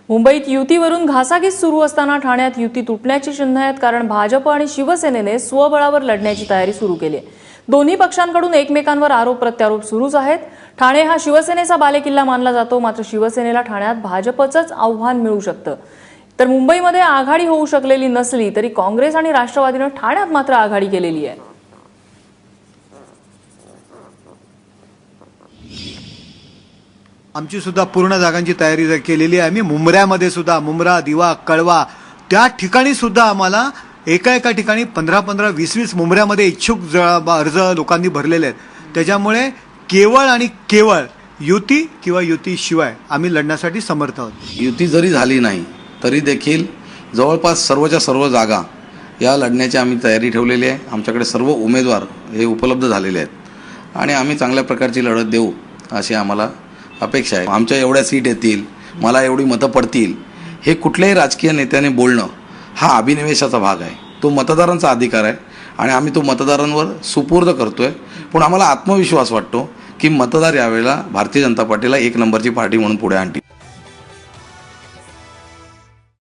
मुंबईत युतीवरून घासाघीस सुरू असताना ठाण्यात युती तुटण्याची चिन्ह आहेत, कारण भाजप आणि शिवसेनेने स्वबळावर लढण्याची तयारी सुरू केली आहे। दोन्ही पक्षांकडून एकमेकांवर आरोप प्रत्यारोप सुरूच आहेत। ठाणे हा शिवसेनेचा बालेकिल्ला मानला जातो, मात्र शिवसेनेला ठाण्यात भाजपचंच आव्हान मिळू शकतं। तर मुंबईमध्ये आघाडी होऊ शकलेली नसली तरी काँग्रेस आणि राष्ट्रवादीने ठाण्यात मात्र आघाडी केलेली आहे। आमची सुद्धा पूर्ण जागांची तयारी केलेली आहे। आम्ही मुंब्र्यामध्ये सुद्धा मुंब्रा, दिवा, कळवा त्या ठिकाणी सुद्धा आम्हाला एका ठिकाणी 15-15, 20-20 मुंब्र्यामध्ये इच्छुक अर्ज लोकांनी भरलेले आहेत। त्याच्यामुळे केवळ आणि केवळ युती किंवा युतीशिवाय आम्ही लढण्यासाठी समर्थ आहोत। युती जरी झाली नाही तरी देखील जवळपास सर्वच्या सर्व जागा या लढण्याची आम्ही तयारी ठेवलेली आहे। आमच्याकडे सर्व उमेदवार हे उपलब्ध झालेले आहेत आणि आम्ही चांगल्या प्रकारची लढत देऊ अशी आम्हाला अपेक्षा आहे। आमच्या एवढ्या सीट येतील, मला एवढी मतं पडतील, हे कुठल्याही राजकीय नेत्याने बोलणं हा अभिनिवेशाचा भाग आहे। तो मतदारांचा अधिकार आहे आणि आम्ही तो मतदारांवर सुपूर्द करतोय। पण आम्हाला आत्मविश्वास वाटतो की मतदार यावेळेला भारतीय जनता पार्टीला एक नंबरची पार्टी म्हणून पुढे आणतील।